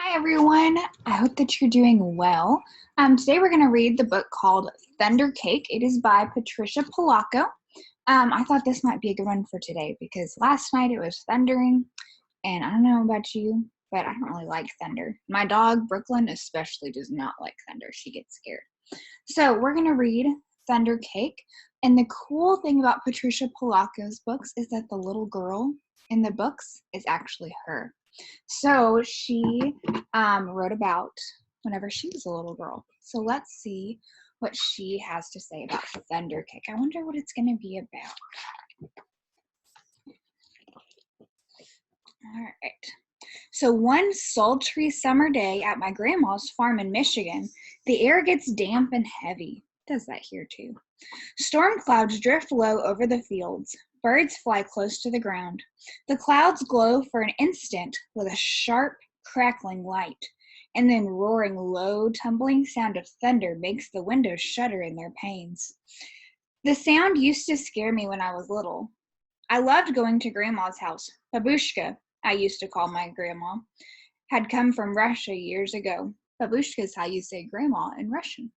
Hi everyone, I hope that you're doing well. Today we're going to read the book called Thunder Cake. It is by Patricia Polacco. I thought this might be a good one for today because last night it was thundering, and I don't know about you, but I don't really like thunder. My dog, Brooklyn, especially does not like thunder. She gets scared. So we're going to read Thunder Cake, and the cool thing about Patricia Polacco's books is that the little girl in the books is actually her. So she wrote about whenever she was a little girl. So let's see what she has to say about Thunder Cake. I wonder what it's going to be about. All right. So one sultry summer day at my grandma's farm in Michigan, the air gets damp and heavy. It does that here too. Storm clouds drift low over the fields. Birds fly close to the ground. The clouds glow for an instant with a sharp, crackling light, and then roaring, low, tumbling sound of thunder makes the windows shudder in their panes. The sound used to scare me when I was little. I loved going to Grandma's house. Babushka, I used to call my grandma, had come from Russia years ago. Babushka is how you say grandma in Russian.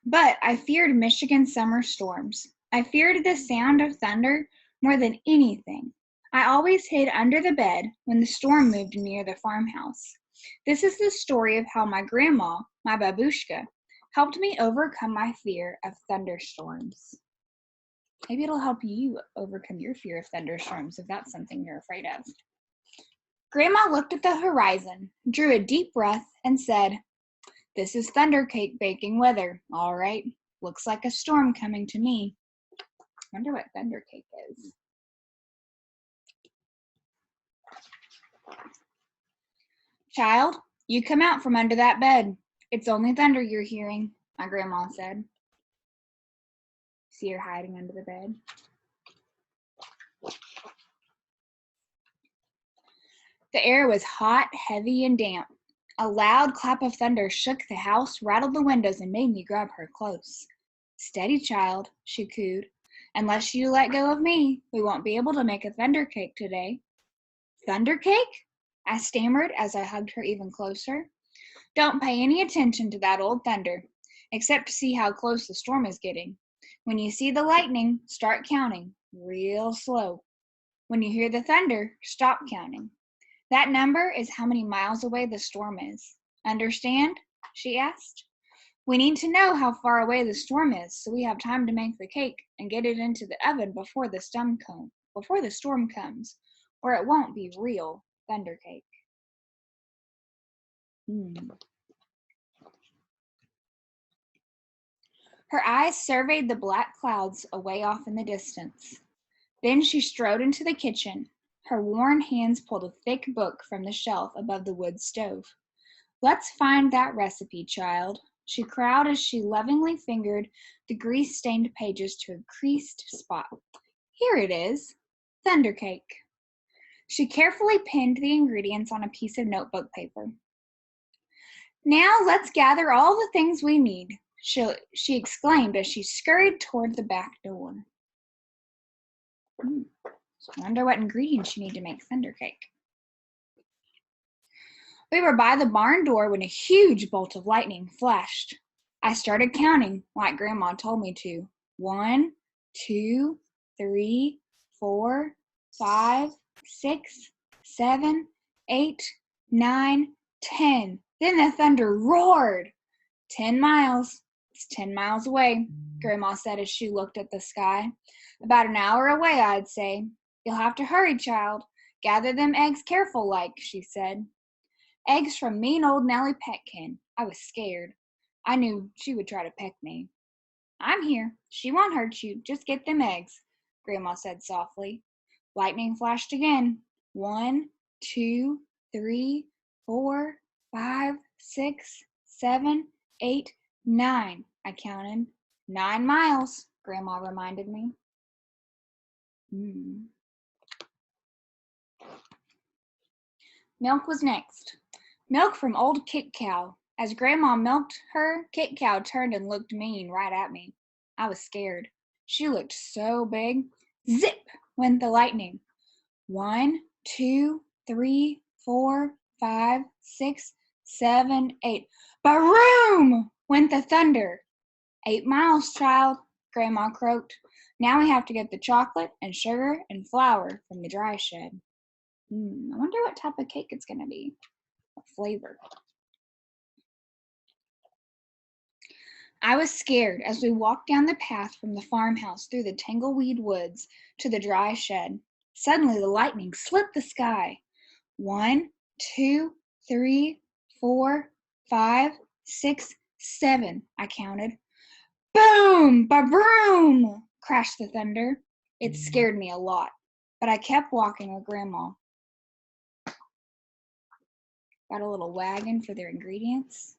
But I feared Michigan summer storms. I feared the sound of thunder more than anything. I always hid under the bed when the storm moved near the farmhouse. This is the story of how my grandma, my babushka, helped me overcome my fear of thunderstorms. Maybe it'll help you overcome your fear of thunderstorms if that's something you're afraid of. Grandma looked at the horizon, drew a deep breath, and said, "This is thunder cake baking weather, all right. Looks like a storm coming to me." Wonder what thunder cake is. "Child, you come out from under that bed. It's only thunder you're hearing," my grandma said. See her hiding under the bed? The air was hot, heavy, and damp. A loud clap of thunder shook the house, rattled the windows, and made me grab her close. "Steady, child," she cooed. "Unless you let go of me, we won't be able to make a thunder cake today." "Thunder cake?" I stammered as I hugged her even closer. "Don't pay any attention to that old thunder, except to see how close the storm is getting. When you see the lightning, start counting, real slow. When you hear the thunder, stop counting. That number is how many miles away the storm is. Understand?" she asked. "We need to know how far away the storm is so we have time to make the cake and get it into the oven before the storm comes, or it won't be real thunder cake." Her eyes surveyed the black clouds away off in the distance. Then she strode into the kitchen. Her worn hands pulled a thick book from the shelf above the wood stove. "Let's find that recipe, child," she crowed as she lovingly fingered the grease-stained pages to a creased spot. "Here it is, thunder cake." She carefully pinned the ingredients on a piece of notebook paper. "Now let's gather all the things we need," she exclaimed as she scurried toward the back door. I wonder what ingredients you need to make thunder cake. We were by the barn door when a huge bolt of lightning flashed. I started counting, like Grandma told me to. 1, 2, 3, 4, 5, 6, 7, 8, 9, 10. Then the thunder roared. 10 miles. It's 10 miles away, Grandma said as she looked at the sky. About an hour away, I'd say. You'll have to hurry, child. Gather them eggs careful like, she said. Eggs from mean old Nellie Peckkin. I was scared. I knew she would try to peck me. I'm here. She won't hurt you. Just get them eggs, Grandma said softly. Lightning flashed again. 1, 2, 3, 4, 5, 6, 7, 8, 9, I counted. 9 miles, Grandma reminded me. Milk was next. Milk from old Kit Cow. As Grandma milked her, Kit Cow turned and looked mean right at me. I was scared. She looked so big. Zip went the lightning. 1, 2, 3, 4, 5, 6, 7, 8. Baroom! Went the thunder. 8 miles, child, Grandma croaked. Now we have to get the chocolate and sugar and flour from the dry shed. I wonder what type of cake it's going to be. What flavor? I was scared as we walked down the path from the farmhouse through the tangleweed woods to the dry shed. Suddenly the lightning slit the sky. 1, 2, 3, 4, 5, 6, 7, I counted. Boom! Ba-broom! Crashed the thunder. It scared me a lot, but I kept walking with Grandma. Got a little wagon for their ingredients.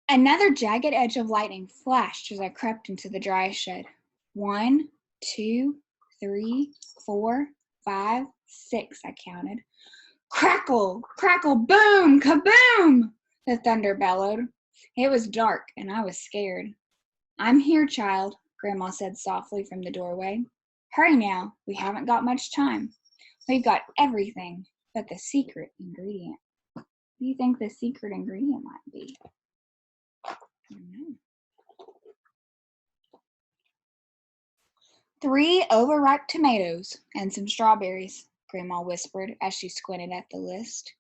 Another jagged edge of lightning flashed as I crept into the dry shed. 1, 2, 3, 4, 5, 6, I counted. Crackle, crackle, boom, kaboom! The thunder bellowed. It was dark and I was scared. I'm here, child, Grandma said softly from the doorway. Hurry now, we haven't got much time. We've got everything but the secret ingredient. What do you think the secret ingredient might be? I don't know. 3 overripe tomatoes and some strawberries, Grandma whispered as she squinted at the list.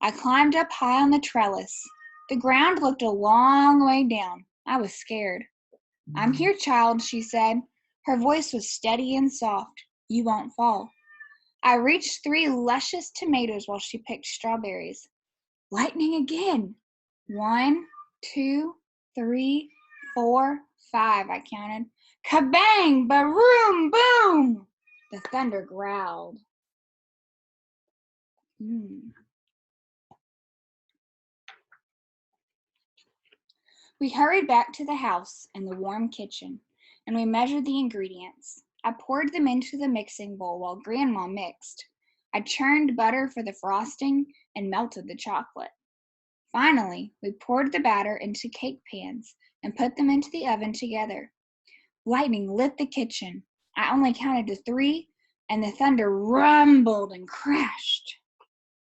I climbed up high on the trellis. The ground looked a long way down. I was scared. I'm here, child, she said. Her voice was steady and soft. You won't fall. I reached 3 luscious tomatoes while she picked strawberries. Lightning again. 1, 2, 3, 4, 5, I counted. Kabang! Baroom! Boom! The thunder growled. We hurried back to the house and the warm kitchen, and we measured the ingredients. I poured them into the mixing bowl while Grandma mixed. I churned butter for the frosting and melted the chocolate. Finally, we poured the batter into cake pans and put them into the oven together. Lightning lit the kitchen. I only counted to 3, and the thunder rumbled and crashed.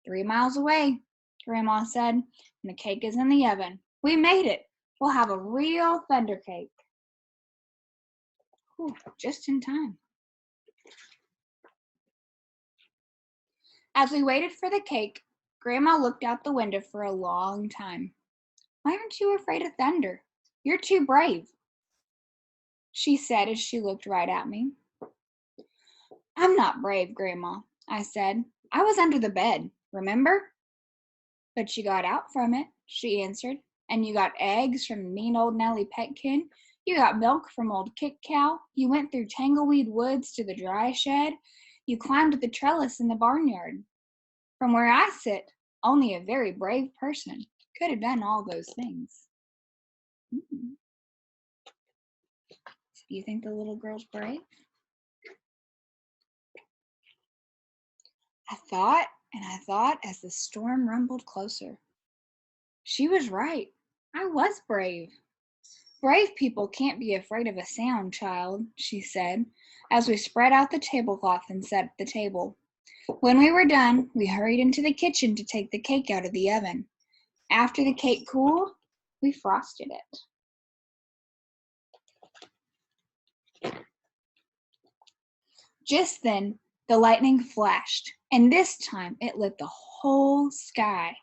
3 miles away, Grandma said, and the cake is in the oven. We made it. We'll have a real thunder cake. Whew, just in time. As we waited for the cake, Grandma looked out the window for a long time. Why aren't you afraid of thunder? You're too brave, she said as she looked right at me. I'm not brave, Grandma, I said. I was under the bed, remember? But you got out from it, she answered. And you got eggs from mean old Nellie Petkin. You got milk from old Kick Cow. You went through tangleweed woods to the dry shed. You climbed the trellis in the barnyard. From where I sit, only a very brave person could have done all those things. Do you think the little girl's brave? I thought and I thought as the storm rumbled closer. She was right. I was brave. Brave people can't be afraid of a sound, child, she said, as we spread out the tablecloth and set the table. When we were done, we hurried into the kitchen to take the cake out of the oven. After the cake cooled, we frosted it. Just then, the lightning flashed, and this time it lit the whole sky.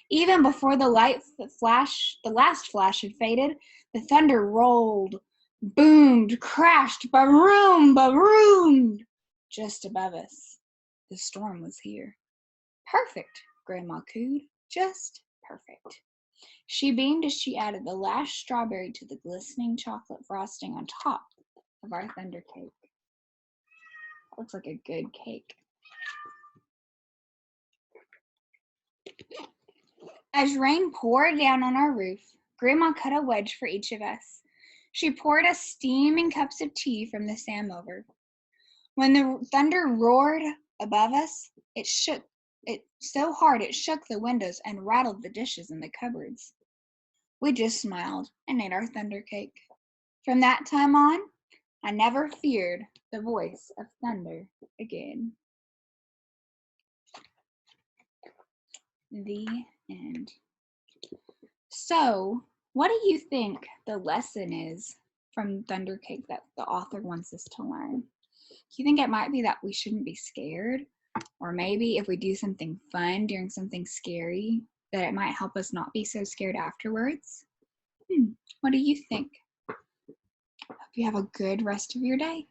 Even before the last flash had faded, the thunder rolled, boomed, crashed, baroom, baroomed, just above us. The storm was here. Perfect, Grandma cooed, just perfect. She beamed as she added the last strawberry to the glistening chocolate frosting on top of our thunder cake. Looks like a good cake. As rain poured down on our roof, Grandma cut a wedge for each of us. She poured us steaming cups of tea from the samovar. When the thunder roared above us, it shook it so hard it shook the windows and rattled the dishes in the cupboards. We just smiled and ate our thunder cake. From that time on, I never feared the voice of thunder again. The end. So, what do you think the lesson is from Thunder Cake that the author wants us to learn? Do you think it might be that we shouldn't be scared? Or maybe if we do something fun during something scary, that it might help us not be so scared afterwards? What do you think? Hope you have a good rest of your day.